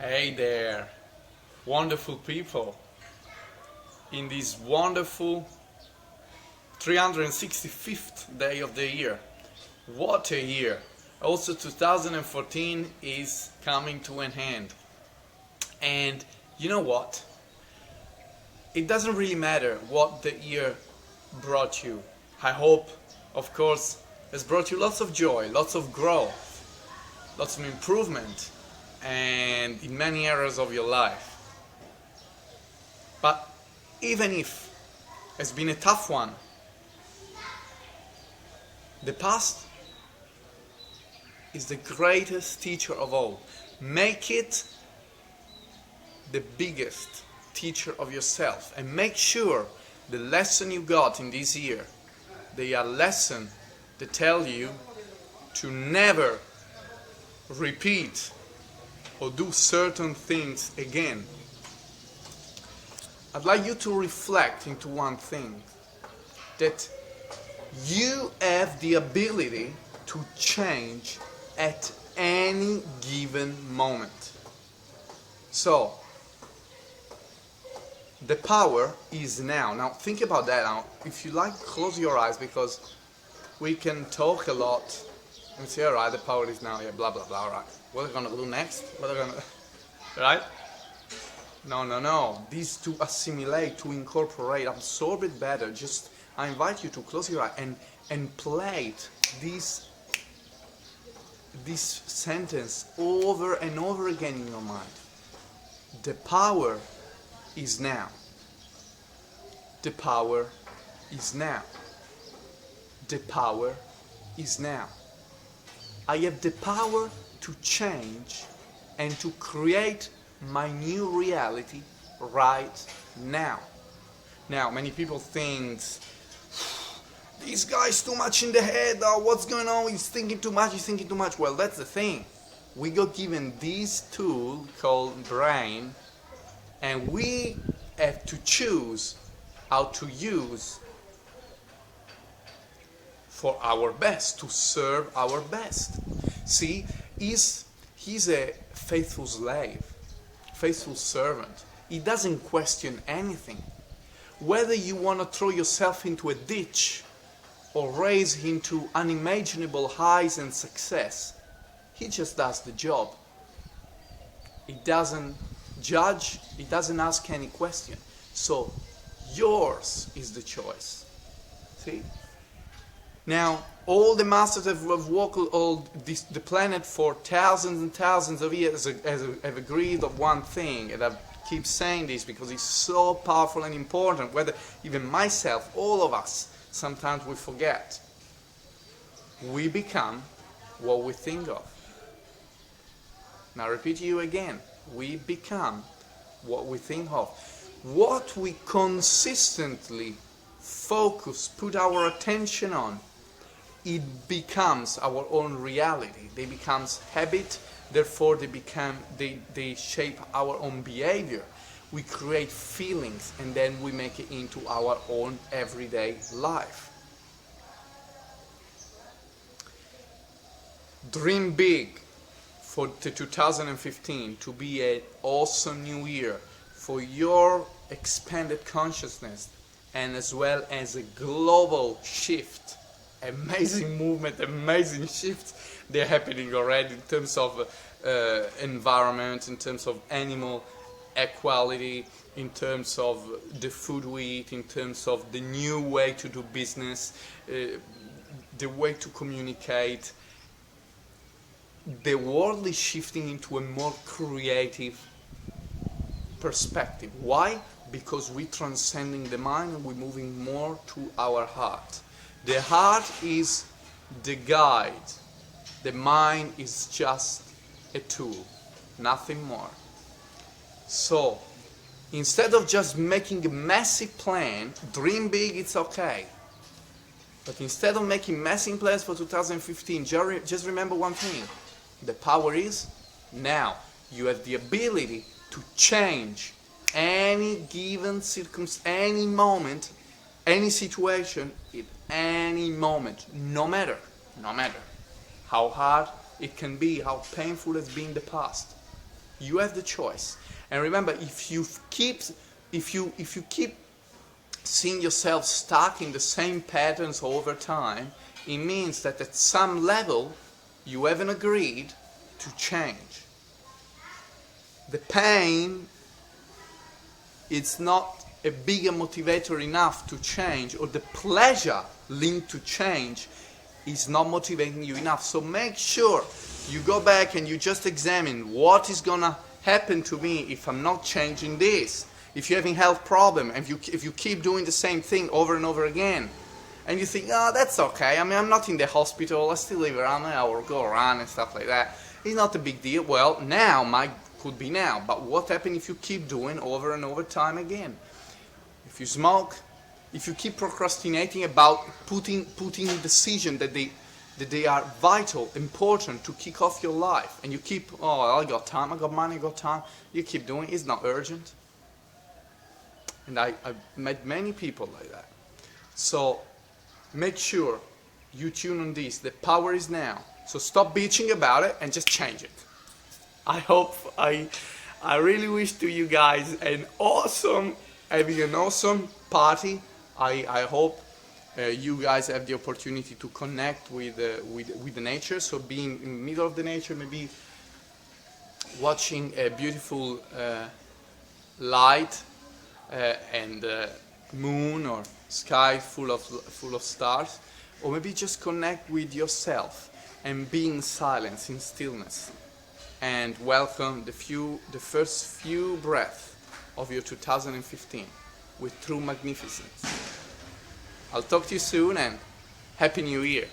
Hey there, wonderful people. In this wonderful 365th day of the year. What a year! Also 2014 is coming to an end. And you know what? It doesn't really matter what the year brought you. I hope, of course, has brought you lots of joy, lots of growth, lots of improvement, and in many areas of your life. But even if it's been a tough one, the past is the greatest teacher of all. Make it the biggest teacher of yourself, and make sure the lesson you got in this year, they are lessons that tell you to never repeat or do certain things again. I'd like you to reflect into one thing, that you have the ability to change at any given moment. So, the power is now. Now think about that. Now, if you like, close your eyes, because we can talk a lot and say, all right, the power is now, yeah, blah, blah, blah, all right. What are we going to do next? What are we going to... Right? No. These to assimilate, to incorporate, absorb it better. Just, I invite you to close your eye and play this sentence over and over again in your mind. The power is now. The power is now. The power is now. I have the power to change and to create my new reality right now. Now, many people think, this guy's too much in the head, what's going on, he's thinking too much. Well, that's the thing. We got given this tool called brain, and we have to choose how to use for our best, to serve our best. See, he's a faithful slave, faithful servant. He doesn't question anything. Whether you want to throw yourself into a ditch or raise him to unimaginable highs and success, he just does the job. He doesn't judge, he doesn't ask any question. So yours is the choice. See? Now, all the masters have walked the planet for thousands and thousands of years have agreed on one thing, and I keep saying this because it's so powerful and important, whether even myself, all of us, sometimes we forget. We become what we think of. Now, I repeat to you again. We become what we think of. What we consistently focus, put our attention on, it becomes our own reality. They become habit, therefore they shape our own behavior. We create feelings, and then we make it into our own everyday life. Dream big for the 2015 to be an awesome new year for your expanded consciousness, and as well as a global shift. Amazing movement, amazing shifts. They're happening already in terms of environment, in terms of animal equality, in terms of the food we eat, in terms of the new way to do business, the way to communicate. The world is shifting into a more creative perspective. Why? Because we're transcending the mind and we're moving more to our heart. The heart is the guide. The mind is just a tool, nothing more. So, instead of just making a massive plan, dream big, it's okay. But instead of making massive plans for 2015, just remember one thing. The power is now. You have the ability to change any given circumstance, any moment, any situation, at any moment, no matter how hard it can be, how painful it's been in the past. You have the choice. And remember, if you keep seeing yourself stuck in the same patterns over time, it means that at some level you haven't agreed to change. The pain, it's not a bigger motivator enough to change, or the pleasure linked to change is not motivating you enough. So make sure you go back and you just examine what is gonna happen to me if I'm not changing this. If you're having health problem, and if you keep doing the same thing over and over again, and you think, oh, that's okay, I mean, I'm not in the hospital, I still live around, I will go around and stuff like that. It's not a big deal. Well, now, could be now, but what happens if you keep doing over and over time again? If you smoke, if you keep procrastinating about putting decisions that they are vital, important to kick off your life, and you keep, oh, I got time, I got money, I got time, you keep doing it, it's not urgent. And I've met many people like that. So make sure you tune on this. The power is now. So stop bitching about it and just change it. I really wish to you guys having an awesome party. I hope you guys have the opportunity to connect with the nature. So being in the middle of the nature, maybe watching a beautiful light and moon or sky full of stars, or maybe just connect with yourself and be in silence, in stillness, and welcome the first few breaths of your 2015 with true magnificence. I'll talk to you soon, and Happy New Year.